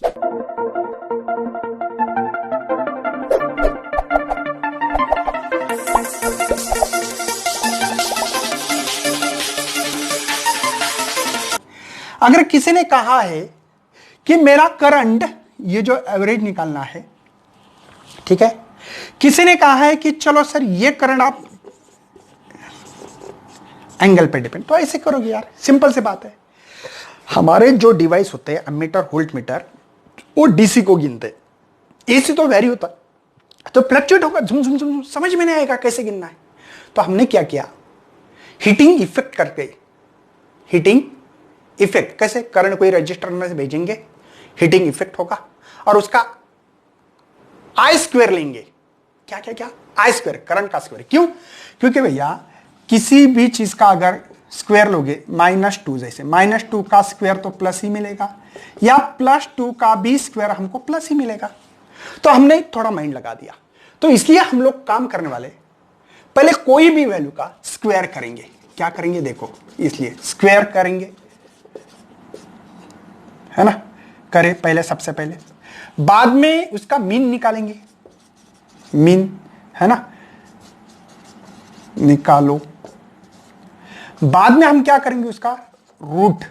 अगर किसी ने कहा है कि मेरा करंट, ये जो एवरेज निकालना है, ठीक है, किसी ने कहा है कि चलो सर ये करंट आप एंगल पे डिपेंड, तो ऐसे करोगे यार, सिंपल सी बात है। हमारे जो डिवाइस होते हैं एमीटर वोल्ट मीटर, वो डीसी को गिनते हैं, एसी तो वेरी होता है, तो फ्लक्चुएट होगा, झुम झुम झुम, समझ में नहीं आएगा कैसे गिनना है। तो हमने क्या किया, हीटिंग इफेक्ट करके, हीटिंग इफेक्ट कैसे, करंट कोई रजिस्टर में से भेजेंगे, हीटिंग इफेक्ट होगा और उसका आई स्क्वायर लेंगे। क्या क्या क्या, आई स्क्वायर, करंट का स्क्वायर। क्यों? क्योंकि भैया किसी भी चीज का अगर स्क्वायर लोगे, -2 जैसे, -2 का स्क्वायर तो प्लस ही मिलेगा, या +2 का भी स्क्वायर हमको प्लस ही मिलेगा। तो हमने थोड़ा माइंड लगा दिया, तो इसलिए हम लोग काम करने वाले पहले कोई भी वैल्यू का स्क्वायर करेंगे। क्या करेंगे देखो, इसलिए स्क्वायर करेंगे, है ना, करें पहले, सबसे पहले, बाद में उसका मीन निकालेंगे, मीन, है ना, निकालो। बाद में हम क्या करेंगे, उसका रूट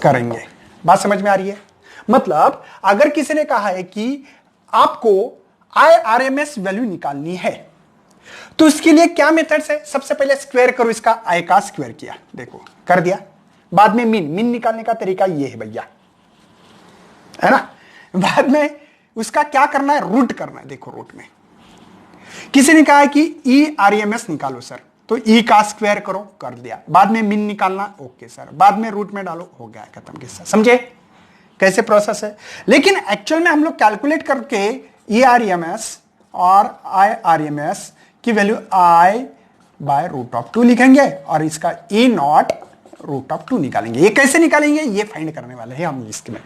करेंगे। बात समझ में आ रही है? मतलब अगर किसी ने कहा है कि आपको IRMS वैल्यू निकालनी है, तो इसके लिए क्या मेथड्स है, सबसे पहले स्क्वायर करो, इसका आई का स्क्वायर किया, देखो कर दिया। बाद में मीन, मीन निकालने का तरीका ये है भैया, है ना। बाद में उसका क्या करना है, रूट करना है, देखो रूट में किसी ने कहा है कि IRMS निकालो सर, तो ई का स्क्वायर करो, कर दिया। बाद में मीन निकालना, ओके सर, बाद में रूट में डालो, हो गया, खत्म किस्सा। समझे कैसे प्रोसेस है? लेकिन एक्चुअल में हम लोग कैलकुलेट करके IRMS और IRMS की वैल्यू I/√2 लिखेंगे और इसका E0√2 निकालेंगे। ये कैसे निकालेंगे, ये फाइंड करने वाले हैं हम इसके में।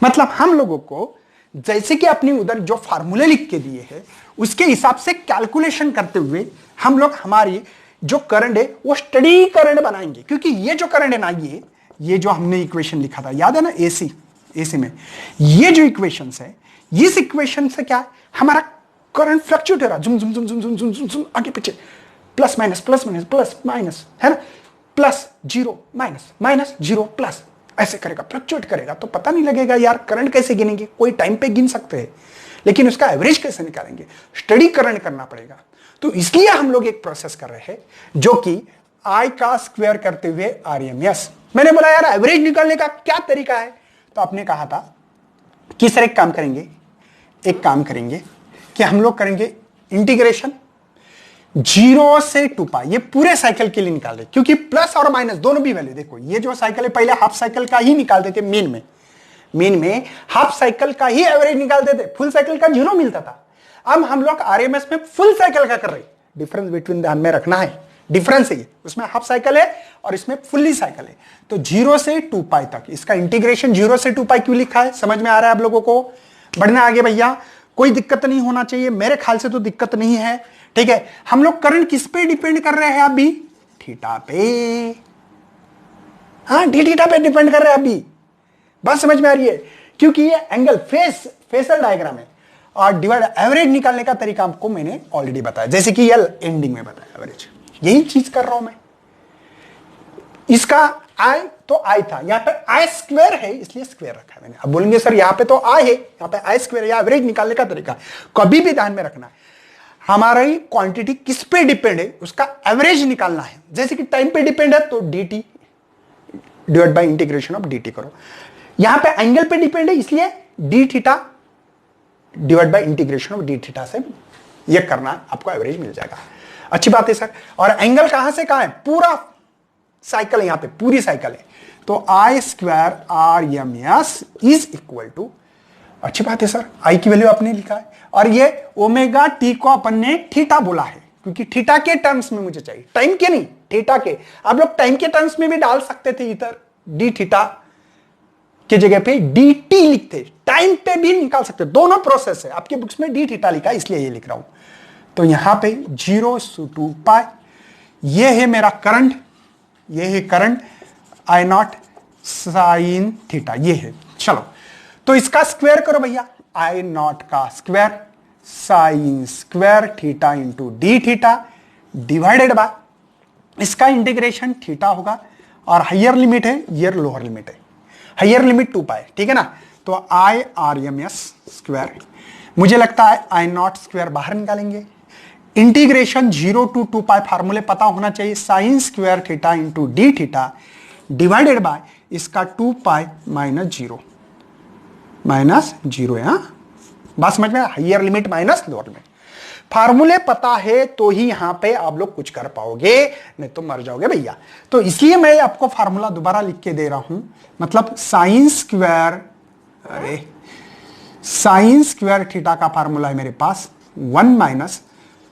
मतलब हम लोगों को जैसे कि अपनी उधर जो फार्मूले लिख के दिए हैं, उसके हिसाब से कैलकुलेशन करते हुए हम लोग हमारी जो करंट है वो स्टडी करंट बनाएंगे। क्योंकि ये जो करंट है ना, ये जो हमने इक्वेशन लिखा था, याद है ना, एसी में ये जो इक्वेशन है, इस इक्वेशन से क्या है, हमारा करंट फ्लक्चुएट हो रहा है, झुम झुम झुम झुम झुम झुम झुम झुम, आगे पीछे, plus minus plus minus plus minus, है ना, +0 -0 प्लस, ऐसे करेगा, फ्लक्चुएट करेगा। तो पता नहीं लगेगा यार करंट कैसे गिनेंगे, कोई टाइम पे गिन सकते हैं, लेकिन उसका एवरेज कैसे निकालेंगे, स्टडी करंट करना पड़ेगा। तो इसलिए हम लोग एक प्रोसेस कर रहे हैं जो कि आई का स्क्वायर करते हुए RMS। मैंने बोला यार एवरेज निकालने का क्या तरीका है, तो आपने कहा था कि सर एक काम करेंगे कि हम लोग करेंगे इंटीग्रेशन 0 से 2π, ये पूरे साइकिल के लिए निकाल रहे, क्योंकि प्लस और माइनस दोनों भी वैल्यू, देखो ये जो साइकिल है पहले हाफ साइकिल का ही निकालते थे, मीन में हाफ साइकिल का ही एवरेज निकालते थे, फुल साइकिल का 0 मिलता था। अब हम लोग RMS में फुल साइकिल का कर रहे हैं, डिफरेंस बिटवीन ध्यान में रखना है, डिफरेंस है, उसमें हाफ साइकिल है और इसमें फुल्ली साइकिल है। तो 0 से 2π तक, इसका इंटीग्रेशन 0 से 2π क्यों लिखा है, समझ में आ रहा है आप लोगों को? बढ़ना आगे भैया, कोई दिक्कत नहीं होना चाहिए, मेरे ख्याल से तो दिक्कत नहीं है, ठीक है। हम लोग करंट किस पे डिपेंड कर रहे हैं अभी, थीटा पे, हाँ थीटा पे डिपेंड कर रहे हैं अभी। बात समझ में आ रही है? क्योंकि ये एंगल फेसल डायग्राम है और डिवाइड एवरेज निकालने का तरीका आपको मैंने ऑलरेडी बताया, जैसे कि एल एंडिंग में बताया, एवरेज यही चीज कर रहा हूं मैं। इसका आई तो आई था, यहां पे आई स्क्वायर है इसलिए स्क्वायर रखा है मैंने। अब बोलेंगे सर यहां पे तो आई है, यहां पे आई स्क्वायर, या एवरेज निकालने का तरीका कभी भी ध्यान में रखना है, हमारा ही क्वांटिटी किस पे डिपेंड है उसका एवरेज निकालना है। जैसे कि टाइम पे डिपेंड है तो dt divide by integration of dt करो, यहां पे एंगल पे डिपेंड है इसलिए d theta divide by integration of d theta से ये करना, आपको एवरेज मिल जाएगा। अच्छी बात है सर। और एंगल कहां से कहां है, पूरा साइकिल है, यहां पे पूरी साइकिल है, तो I² RMS is equal to, अच्छी बात है सर, आई की वैल्यू आपने लिखा है और ये ओमेगा टी को अपन ने थीटा बोला है, क्योंकि थीटा के टर्म्स में मुझे चाहिए, टाइम के नहीं, थीटा के। आप लोग टाइम के टर्म्स में भी डाल सकते थे, इधर डी थीटा की जगह पे डी टी लिखते, टाइम पे भी निकाल सकते, दोनों प्रोसेस है। आपके बुक्स में डी थीटा लिखा है इसलिए ये लिख रहा हूं। तो यहां पे 0 से 2π, ये है मेरा करंट, ये है करंट I0 sin थीटा, ये है चलो तो इसका स्क्वायर करो भैया, आई नॉट का square sine square theta into d theta divided by इसका इंटीग्रेशन थीटा होगा, और हायर लिमिट है, ये लोअर लिमिट है, हायर लिमिट 2 पाई, ठीक है ना। तो I R M S square, मुझे लगता है आई नॉट स्क्वायर बाहर निकालेंगे, इंटीग्रेशन 0 टू 2 पाई फार्मूले पता होना चाहिए, sign square theta into d theta divided by इसका 2 पाई माइनस जीरो है। हाँ बात समझ में, higher limit minus lower limit, फार्मूले पता है तो ही यहां पे आप लोग कुछ कर पाओगे, नहीं तो मर जाओगे भैया। तो इसलिए मैं आपको फार्मूला दोबारा लिख के दे रहा हूं, मतलब साइन स्क्वायर, अरे साइन स्क्वायर थीटा का फार्मूला है मेरे पास 1 minus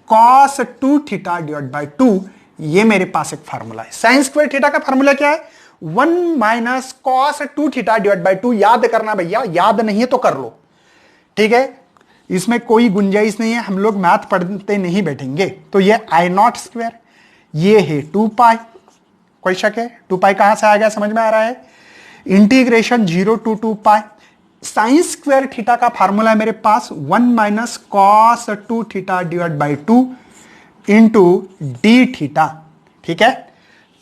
cos 2 theta divide by 2, ये मेरे पास एक फार्मूला है। साइन स्क्वायर थीटा का फार्मूला क्या है, 1 minus cos 2 theta divide by 2, याद करना भैया, याद नहीं है तो कर लो, ठीक है, इसमें कोई गुंजाइश नहीं है, हम लोग मैथ पढ़ते नहीं बैठेंगे। तो ये आई नॉट स्क्वायर, ये है 2 पाई, कोई शक है 2 पाई कहां से आ गया, समझ में आ रहा है, integration 0 to 2 pi, sine square theta का फार्मूला है मेरे पास 1 minus cos 2 theta divide by 2 into d theta, ठीक है।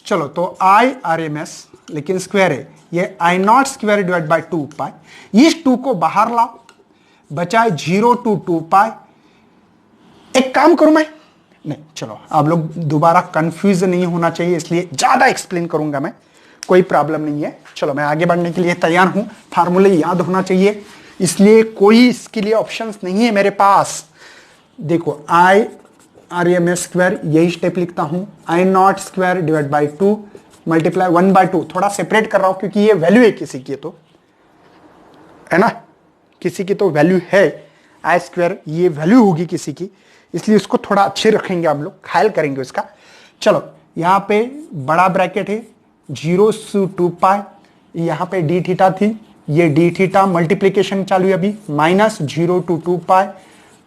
चलो तो आई आर एम एस, लेकिन स्क्वायर है, ये I not square divide by 2 pi, इस 2 को बाहर लाओ, बचाए 0 टू 2 पाई। एक काम करूं मैं, नहीं चलो आप लोग दोबारा कंफ्यूज नहीं होना चाहिए, इसलिए ज्यादा एक्सप्लेन करूंगा मैं, कोई प्रॉब्लम नहीं है। चलो मैं आगे बढ़ने के लिए तैयार हूं, फार्मूले याद होना चाहिए, इसलिए कोई इसके लिए ऑप्शंस नहीं है मेरे पास। देखो I R M S square, यही स्टेप लिखता हूं, I not square divide by 2 multiply 1 by 2, थोड़ा सेपरेट कर रहा हूं क्योंकि ये वैल्यू है किसी की, तो है ना, किसी की तो वैल्यू है, आई स्क्वायर ये वैल्यू होगी किसी की, इसलिए इसको थोड़ा अच्छे रखेंगे हम लोग, ख्याल करेंगे उसका। चलो यहां पे बड़ा ब्रैकेट है 0 से 2 पाई, यहां पे डी थीटा थी, ये डी थीटा मल्टीप्लीकेशन चालू है अभी, minus 0 to 2 pi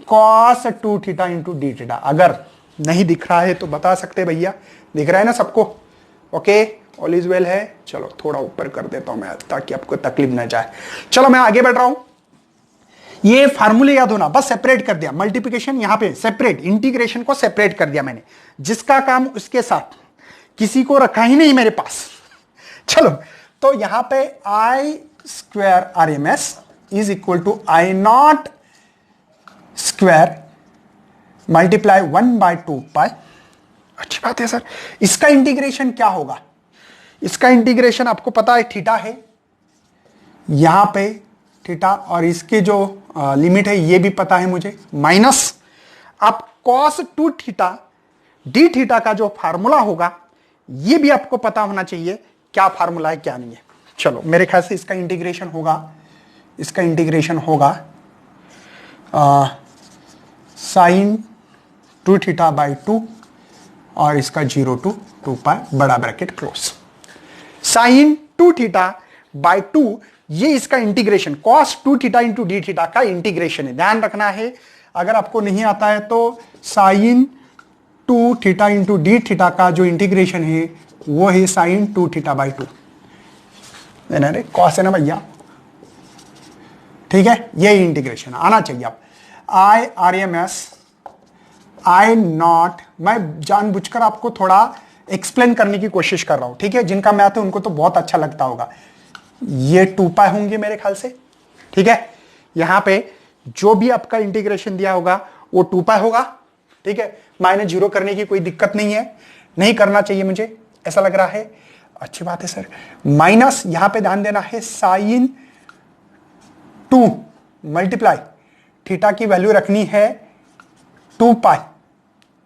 cos 2 theta into d theta. अगर नहीं दिख रहा है तो बता सकते हैं भैया, दिख रहा है ना सबको, ओके ऑल इज वेल है। चलो थोड़ा ऊपर कर देता हूं मैं ताकि आपको तकलीफ ना जाए। चलो मैं आगे बढ़ रहा हूं, ये फार्मूले याद होना, बस सेपरेट कर दिया, मल्टीप्लिकेशन यहां पे सेपरेट, इंटीग्रेशन को सेपरेट कर दिया मैंने, जिसका काम उसके साथ, किसी को रखा ही नहीं मेरे पास। चलो तो यहां पे I square R M S is equal to I not square multiply 1 by 2 pi. अच्छी बात है सर, इसका इंटीग्रेशन क्या होगा, इसका इंटीग्रेशन आपको पता है थीटा है, यहां पे थीटा, और इसके जो लिमिट है ये भी पता है मुझे, माइनस आप कॉस 2 थीटा डी थीटा का जो फार्मूला होगा ये भी आपको पता होना चाहिए, क्या फार्मूला है क्या नहीं है। चलो मेरे ख्याल से इसका इंटीग्रेशन होगा, इसका इंटीग्रेशन होगा साइन 2 थीटा बाई 2 और इसका 0 टू 2 पाई बड़ा bracket close, sine 2 theta by 2, ये इसका integration, cos 2 theta into d theta का इंटीग्रेशन है, ध्यान रखना है। अगर आपको नहीं आता है तो sine 2 theta into d theta का जो इंटीग्रेशन है वो है साइन 2 थीटा बाई 2, अरे कॉस है ना भैया, ठीक है, ये इंटीग्रेशन आना चाहिए। आप I R M S I naught, मैं जानबूझकर आपको थोड़ा एक्सप्लेन करने की कोशिश कर रहा हूं, ठीक है, जिनका मैथ है उनको तो बहुत अच्छा लगता होगा। ये 2 पाई होंगे मेरे ख्याल से, ठीक है, यहां पे जो भी आपका इंटीग्रेशन दिया होगा वो 2 पाई होगा, ठीक है, माइनस 0 करने की कोई दिक्कत नहीं है, नहीं करना चाहिए मुझे ऐसा लग रहा है। अच्छी बात है सर, माइनस यहां पे ध्यान देना है, साइन 2 मल्टीप्लाई थीटा की वैल्यू रखनी है 2 पाई,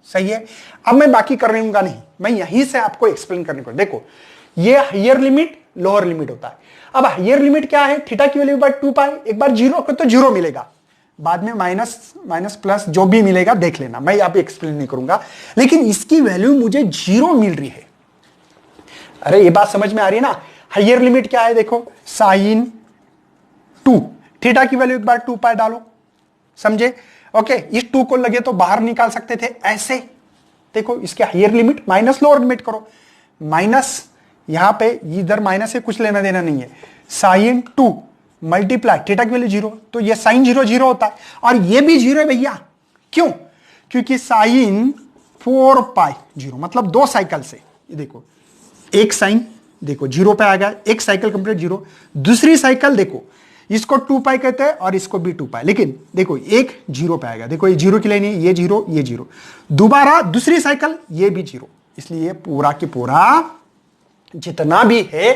सही है। अब मैं बाकी करूंगा नहीं, मैं यहीं से आपको एक्सप्लेन करने को, देखो ये हायर लिमिट लोअर लिमिट होता है। अब हायर लिमिट क्या है, थीटा की वैल्यू बाय 2 पाई, एक बार 0 तो 0 मिलेगा, बाद में माइनस प्लस जो भी मिलेगा देख लेना, मैं यहाँ पे एक्सप्लेन नहीं करूंगा, लेकिन इसकी वैल्यू मुझे 0 मिल रही है। अरे ये बात समझ में आ रही है ना, हायर लिमिट क्या है, देखो साइन 2 थीटा की वैल्यू एक बार 2 पाई डालो, समझे, ओके, इस 2 को लगे तो बाहर निकाल सकते थे ऐसे, देखो इसके higher limit minus lower limit करो, माइनस यहां पे इधर माइनस से कुछ लेना देना नहीं है, साइन 2 मल्टीप्लाई थीटा की वैल्यू 0, तो ये साइन 0 0 होता है, और ये भी 0 है भैया। क्यों? क्योंकि साइन 4 पाई 0, मतलब 2 साइकिल से, ये देखो एक साइन देखो 0 पे आ गया, एक साइकिल कंप्लीट 0, दूसरी साइकिल देखो इसको 2 पाई कहते हैं और इसको भी 2 पाई, लेकिन देखो एक 0 पे आएगा, देखो ये 0 की लाइन है, ये 0 ये 0, दोबारा दूसरी साइकिल ये भी 0, इसलिए पूरा की पूरा जितना भी है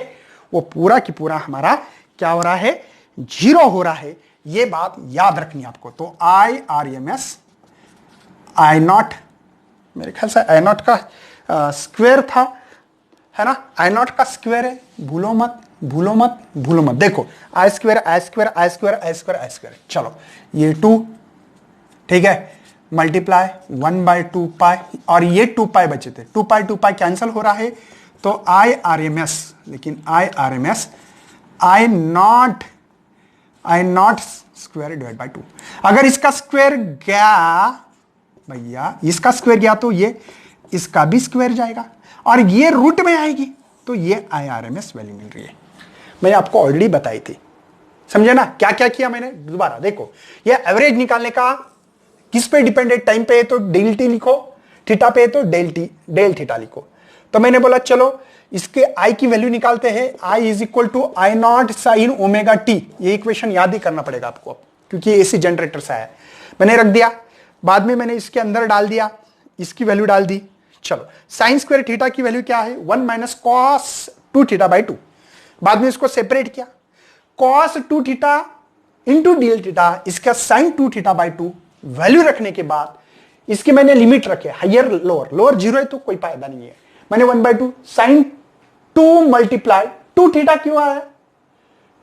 वो पूरा की पूरा हमारा क्या हो रहा है, 0 हो रहा है। ये बात याद रखनी है आपको। तो IRMS आई नॉट, मेरे ख्याल से आई नॉट का स्क्वायर था, है ना, आई नॉट का स्क्वायर है, भूलो मत भूलो मत भूलो मत। देखो आई स्क्वायर आई स्क्वायर आई स्क्वायर आई स्क्वायर आई स्क्वायर, चलो ये 2, ठीक है, मल्टीप्लाई 1/2 पाई, और ये 2 पाई बचे थे, 2 पाई कैंसिल हो रहा है, तो IRMS, लेकिन IRMS I not square divide by 2। अगर इसका स्क्वायर गया भैया, इसका स्क्वायर गया तो ये इसका भी स्क्वायर जाएगा और ये रूट में आएगी, तो ये IRMS वैल्यू मिल रही है। मैंने आपको ऑलरेडी बताई थी, समझे ना क्या क्या किया मैंने। दोबारा देखो, ये एवरेज निकालने का किस पे डिपेंड है, टाइम पे है तो डेल टी लिखो, थीटा पे है तो डेल थीटा लिखो। तो मैंने बोला चलो इसके आई की वैल्यू निकालते हैं, I is equal to I not sine omega t. ये इक्वेशन याद ही करना पड़ेगा आपको क्योंकि एसी जनरेटर से आया, मैंने रख दिया, बाद में मैंने इसके अंदर डाल दिया, इसकी वैल्यू डाल दी। चलो साइन स्क्वायर थीटा की वैल्यू क्या है, 1 माइनस कॉस 2 थीटा बाई 2। बाद में इसको सेपरेट किया, cos 2 theta into del theta, इसका साइन 2 थीटा बाई 2। वैल्यू रखने के बाद इसकी मैंने लिमिट रखे, हायर लोअर, लोअर 0 है तो कोई फायदा नहीं है, मैंने 1/2 साइन 2 मल्टीप्लाई 2 थीटा क्यों आया,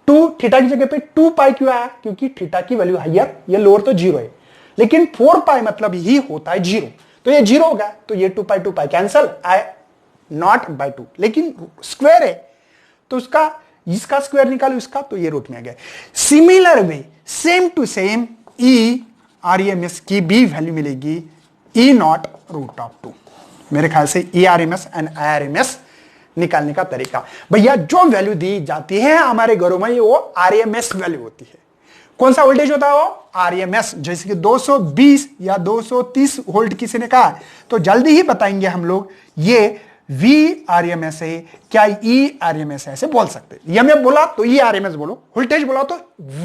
2 थीटा की जगह पे 2 पाई क्यों आया, क्योंकि थीटा की वैल्यू हायर, ये लोअर तो 0 है, लेकिन 4 पाई मतलब ही होता है 0, तो ये 0 होगा, तो ये 2 पाई कैंसल, आई नॉट बाई 2, लेकिन स्क्वायर है तो उसका इसका स्क्वायर निकालो इसका, तो ये रूट में आ गया। Similar way same to same IRMS की भी वैल्यू मिलेगी E नॉट रूट ऑफ 2। मेरे ख्याल से ERMS एंड IRMS निकालने का तरीका, भैया जो वैल्यू दी जाती है हमारे घरों में वो RMS वैल्यू होती है। कौन सा वोल्टेज होता है वो, RMS। जैसे कि 220 या 230 वोल्ट किसी ने कहा तो जल्दी ही बताएंगे हम लोग ये VRMS है क्या ERMS है, ऐसे बोल सकते। या मैं बोला तो ERMS बोलो, वोल्टेज बोला तो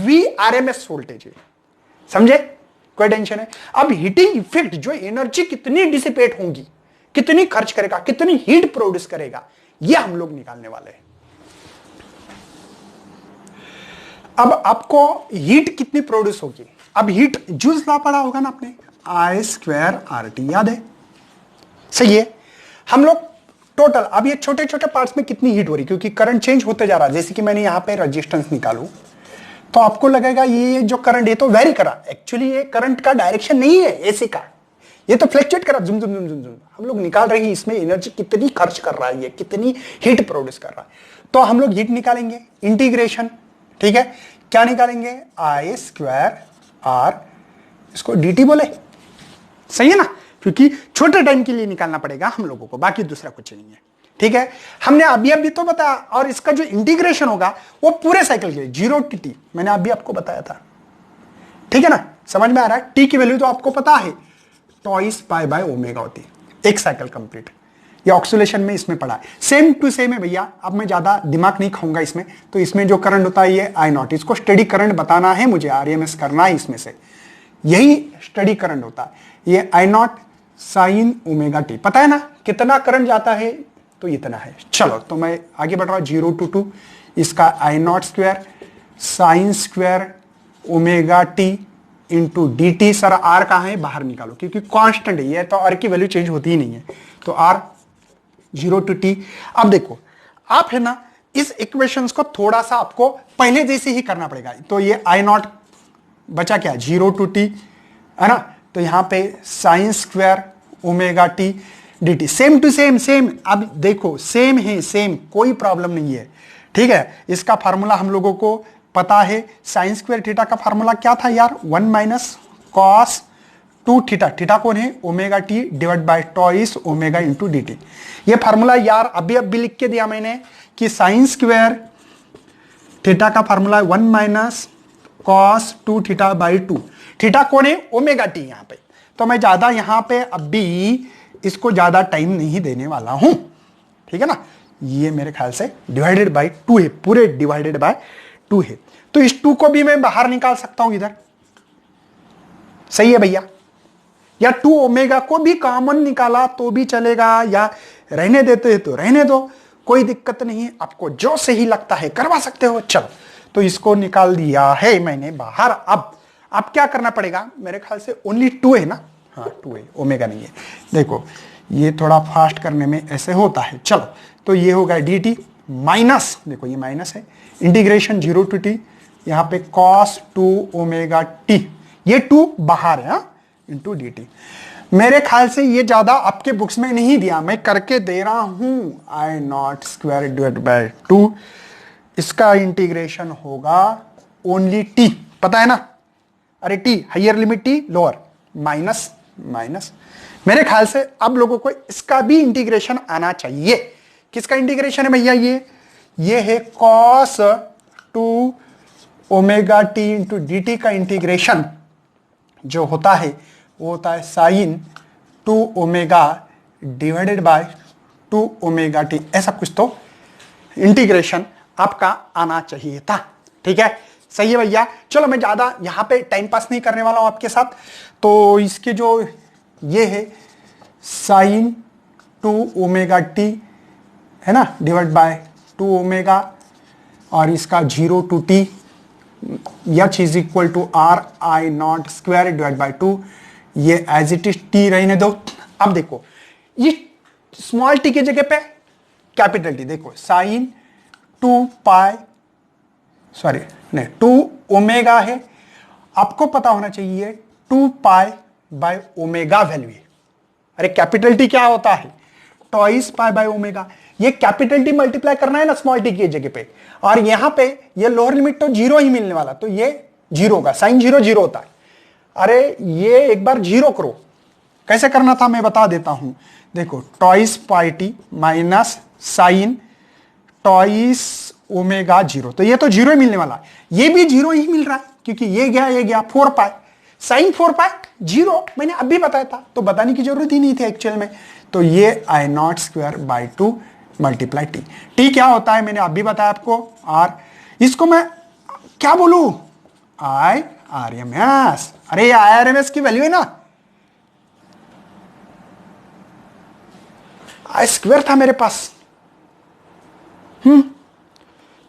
VRMS वोल्टेज है, समझे, कोई टेंशन है। अब हीटिंग इफेक्ट जो एनर्जी कितनी डिसिपेट होंगी, कितनी खर्च करेगा, कितनी हीट प्रोड्यूस करेगा, ये हम लोग निकालने वाले हैं। अब आपको हीट कितनी प्रोड्यूस होगी, अब हीट जूल्स लॉ पढ़ा होगा ना आपने, I²RT याद है, सही है। हम लोग टोटल अब ये छोटे छोटे पार्ट्स में कितनी हीट हो रही, क्योंकि करंट चेंज होते जा रहा है। जैसे कि मैंने यहां पे रेजिस्टेंस निकालू तो आपको लगेगा ये जो करंट है तो वेरी करा, एक्चुअली ये करंट का डायरेक्शन नहीं है एसी का, ये तो फ्लक्चुएट करा, जुम जुम जुम जुम जुम। हम लोग निकाल रहे हैं इसमें एनर्जी कितनी खर्च कर रहा है, ये कितनी हीट प्रोड्यूस कर रहा है। तो हम लोग हीट निकालेंगे, इंटीग्रेशन, ठीक है, क्या निकालेंगे, I²R, इसको dt बोले, सही है ना, क्योंकि छोटे टाइम के लिए निकालना पड़ेगा हम लोगों को, बाकी दूसरा कुछ नहीं है, ठीक है। हमने अभी तो बताया, और इसका जो इंटीग्रेशन होगा वो पूरे साइकिल के लिए 0 to t, मैंने अभी आपको बताया था, ठीक है ना, समझ में आ रहा है। t की वैल्यू तो आपको पता है, टॉइस पाई बाय ओमेगा होती है, एक साइकिल कंप्लीट। ये ऑक्सीलेशन में इसमें पढ़ा है, सेम टू सेम है भैया। अब मैं ज्यादा दिमाग नहीं खाऊंगा इसमें, तो इसमें जो करंट होता है ये I0, इसको स्टडी करंट बताना है मुझे, RMS करना है इसमें से, यही स्टडी करंट होता है। ये I0 साइन ओमेगा टी, पता है ना कितना करंट जाता है, तो इतना है। चलो तो मैं आगे बढ़ रहा हूं, 0 to 2, इसका I0² sine square omega t into d t. Sir R कहां है, बाहर निकालो, क्योंकि कांस्टेंट है ये, तो आर की वैल्यू चेंज होती ही नहीं है, तो आर 0 to t। अब देखो आप है ना, इस इक्वेशंस को थोड़ा सा आपको पहले जैसे ही करना पड़ेगा। तो ये I0 बचा क्या, 0 to t, है ना, तो यहां पे sine square omega t d t, same to same same. अब देखो सेम है, सेम, कोई प्रॉब्लम नहीं है, ठीक है। इसका फार्मूला हम लोगों को पता है, साइन स्क्वायर थीटा का फार्मूला क्या था यार, 1 माइनस कॉस 2 थीटा, थीटा कौन है, omega t divide by twice omega into d t. ये फार्मूला यार अभी लिख के दिया मैंने कि साइन स्क्वायर थीटा का फार्मूला है 1 minus cos 2 theta by 2। Theta कौन है? ओमेगा टी यहां पे। तो मैं ज्यादा यहां पे अभी इसको ज्यादा टाइम नहीं देने वाला हूं, ठीक है ना। ये मेरे ख्याल से डिवाइडेड बाई 2 है, पूरे डिवाइडेड बाय 2 है। तो इस 2 को भी मैं बाहर निकाल सकता हूं इधर, सही है भैया। या 2 ओमेगा को भी कॉमन निकाला तो भी चलेगा, या रहने देते हैं तो रहने दो, कोई दिक्कत नहीं है। आपको जो सही लगता है करवा सकते हो। चलो, तो इसको निकाल दिया है मैंने बाहर। अब क्या करना पड़ेगा? मेरे ख्याल से ओनली 2 है ना। हाँ 2 है, ओमेगा नहीं है। देखो ये थोड़ा फास्ट करने में ऐसे होता है। चलो, तो ये होगा डी टी माइनस, देखो ये माइनस है, इंटीग्रेशन 0 टू टी, यहां पे कॉस 2 ओमेगा टी, ये 2 बाहर है इंटू डी टी। मेरे ख्याल से ये ज्यादा आपके बुक्स में नहीं दिया, मैं करके दे रहा हूं। I not square divide by 2, इसका इंटीग्रेशन होगा ओनली टी, पता है ना। अरे t higher limit, t lower, minus minus. मेरे ख्याल से अब लोगों को इसका भी इंटीग्रेशन आना चाहिए। किसका इंटीग्रेशन है भैया? ये है cos 2 omega t into d t का इंटीग्रेशन जो होता है वो होता है sine 2 omega divided by 2 omega t, ऐसा कुछ तो इंटीग्रेशन आपका आना चाहिए था। ठीक है, सही है भैया। चलो, मैं ज्यादा यहां पे टाइम पास नहीं करने वाला हूं आपके साथ। तो इसके जो ये है साइन 2 ओमेगा टी है ना, डिवाइड बाय 2 ओमेगा, और इसका 0 to t, H is equal to R I not square divide by 2, ये एज इट इज टी रहने दो। अब देखो ये स्मॉल टी की जगह पे कैपिटल टी, देखो साइन 2 पाई, सॉरी नहीं 2 ओमेगा है, आपको पता होना चाहिए 2 पाई बाय ओमेगा वैल्यू है। अरे कैपिटल टी क्या होता है? Twice pi by omega. ये कैपिटल टी मल्टीप्लाई करना है ना स्मॉल टी की जगह पे, और यहां पे ये लोअर लिमिट तो 0 ही मिलने वाला, तो ये 0 होगा। साइन 0 0 होता है। अरे ये एक बार 0 करो, कैसे करना था मैं बता देता हूं। देखो twice pi t minus sine twice omega 0, तो ये तो 0 ही मिलने वाला है। ये भी 0 ही मिल रहा है क्योंकि ये गया 4 पाई, साइन 4 पाई 0, मैंने अभी बताया था, तो बताने की जरूरत ही नहीं थी एक्चुअल में। तो ये I not square by 2 multiply t. T क्या होता है मैंने अभी बताया आपको, आर। इसको मैं क्या बोलूं? I R M S. अरे आई आर एम एस की वैल्यू है ना, आई स्क्वायर था मेरे पास।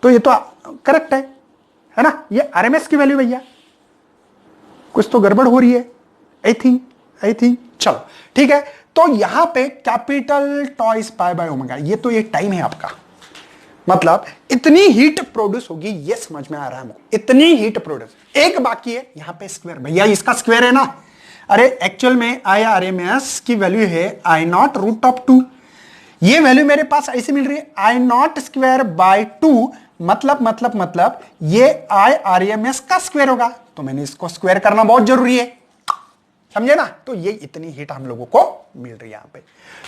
तो ये तो करेक्ट है ना, ये आरएमएस की वैल्यू भैया। कुछ तो गड़बड़ हो रही है आई थिंक। चलो ठीक है, तो यहां पे capital twice pi by omega, ये तो ये टाइम है आपका, मतलब इतनी हीट प्रोड्यूस होगी, ये समझ में आ रहा है हमको, इतनी हीट प्रोड्यूस। एक बाकी है यहां पे स्क्वायर, भैया इसका स्क्वायर है ना। अरे एक्चुअल में आई आर एम एस की वैल्यू है आई नॉट रूट ऑफ 2, ये वैल्यू मेरे पास ऐसे मिल रही है आई नॉट स्क्वायर बाय 2, मतलब ये आई आर एम एस का स्क्वायर होगा, तो मैंने इसको स्क्वायर करना बहुत जरूरी है, समझे ना। तो ये इतनी हीट हम लोगों को मिल रही है यहां पे।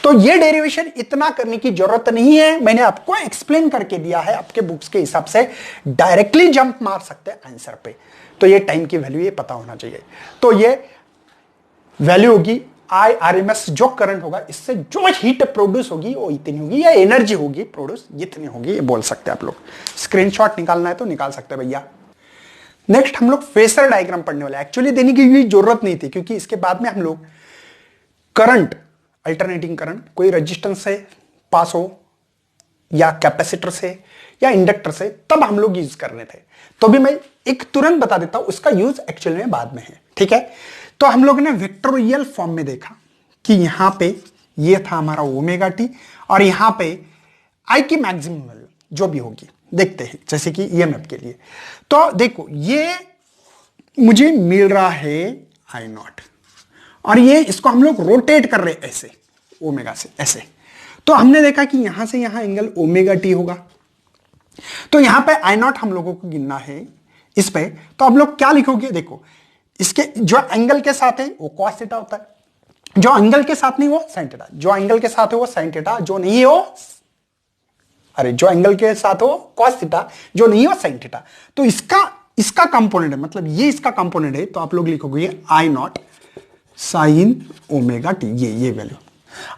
तो ये डेरिवेशन इतना करने की जरूरत नहीं है, मैंने आपको एक्सप्लेन करके दिया है। आपके बुक्स के हिसाब से डायरेक्टली जंप मार सकते हैं आंसर पे। तो ये टाइम की वैल्यू ये पता होना चाहिए। तो ये वैल्यू होगी आई आर एम एस, जो करंट होगा इससे जो हीट प्रोड्यूस होगी वो इतनी होगी, या एनर्जी होगी प्रोड्यूस जितनी होगी, ये बोल सकते हैं आप लोग। स्क्रीनशॉट निकालना है तो निकाल सकते हैं भैया। नेक्स्ट हम लोग फेसर डायग्राम पढ़ने वाले। एक्चुअली देने की भी जरूरत नहीं थी, क्योंकि इसके बाद में हम लोग करंट, अल्टरनेटिंग करंट कोई रेजिस्टेंस से पास हो, या कैपेसिटर से, या इंडक्टर से, तब हम लोग यूज करने थे। तो भी मैं एक तुरंत बता देता हूं, उसका यूज एक्चुअल में बाद में है, ठीक है। तो हम लोग ने वेक्टोरियल फॉर्म में देखा कि यहां पे ये था हमारा ओमेगा टी, और यहां पे आई की मैक्सिमम वैल्यू जो भी होगी देखते हैं, जैसे कि ईएमएफ के लिए। तो देखो ये मुझे मिल रहा है आई नॉट, और ये इसको हम लोग रोटेट कर रहे हैं ऐसे ओमेगा से ऐसे। तो हमने देखा कि यहां से यहां एंगल ओमेगा टी होगा, तो यहां पे आई नॉट हम लोगों को गिनना है इस पे। तो आप लोग क्या लिखोगे? देखो इसके जो एंगल के साथ है वो कॉस थीटा होता है, जो एंगल के साथ नहीं वो साइन थीटा, जो एंगल के साथ है वो साइन थीटा, जो नहीं है वो अरे जो एंगल के साथ हो कॉस थीटा, जो नहीं हो साइन थीटा। तो इसका कंपोनेंट है, मतलब ये इसका कंपोनेंट है, तो आप लोग लिखोगे आई नॉट साइन ओमेगा टी, ये वैल्यू।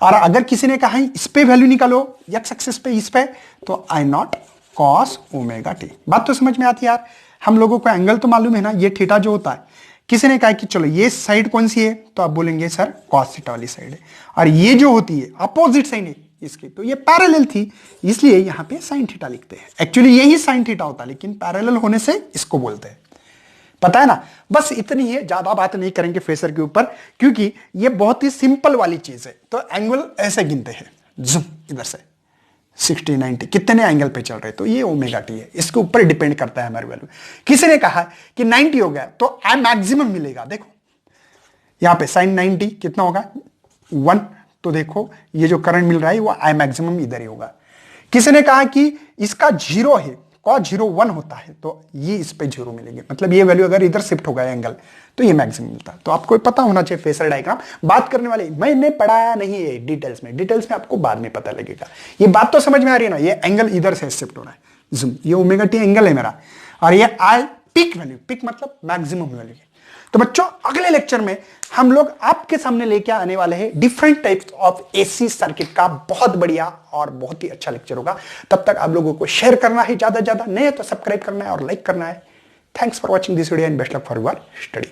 और अगर किसी ने कहा इस पे वैल्यू निकालो, एक्स एक्सिस पे इस पे, तो आई नॉट कॉस ओमेगा टी। बात तो समझ में आती है यार। हम लोगों को एंगल तो मालूम है ना, ये थीटा जो होता है। किसी ने कहा कि चलो ये साइड कौन सी है, तो आप बोलेंगे सर कॉस थीटा वाली साइड है। और ये जो होती है अपोजिट साइड है इसकी, तो ये पैरेलल थी, इसलिए यहां पे साइन थीटा लिखते हैं। एक्चुअली यही साइन थीटा होता है, लेकिन पैरेलल होने से इसको बोलते हैं। पता है ना। बस इतनी है, ज्यादा बात नहीं करेंगे फेसर के ऊपर, क्योंकि ये बहुत ही सिंपल वाली चीज है। तो एंगल ऐसे गिनते हैं, जुम इधर से 60 90 कितने एंगल पे चल रहे, तो ये ओमेगा टी है। इसके ऊपर डिपेंड करता है हमारी वैल्यू। किसी ने कहा कि 90 हो गया तो आई मैक्सिमम मिलेगा। देखो यहां पे साइन 90 कितना होगा 1, तो देखो ये जो करंट मिल रहा है वो आई मैक्सिमम इधर ही होगा। किसी ने कहा कि इसका 0 है, cos 0 1 होता है, तो ये इस पे 0 मिलेंगे, मतलब ये वैल्यू अगर इधर शिफ्ट होगा एंगल, तो ये मैक्सिमम मिलता है। तो आपको पता होना चाहिए फेसर डायग्राम। बात करने वाले मैंने पढ़ाया नहीं है डिटेल्स में आपको बाद में पता लगेगा। ये बात तो समझ में आ रही है ना। ये एंगल इधर से शिफ्ट हो रहा है, जूम, ये ओमेगा टी एंगल है मेरा, और ये आई पिक वैल्यू, पिक मतलब मैक्सिमम वैल्यू। तो बच्चों अगले लेक्चर में हम लोग आपके सामने लेके आने वाले हैं different types of AC circuit का। बहुत बढ़िया और बहुत ही अच्छा लेक्चर होगा। तब तक आप लोगों को शेयर करना है ज्यादा, नहीं है तो सब्सक्राइब करना है और लाइक करना है। Thanks for watching this video and best luck for your study.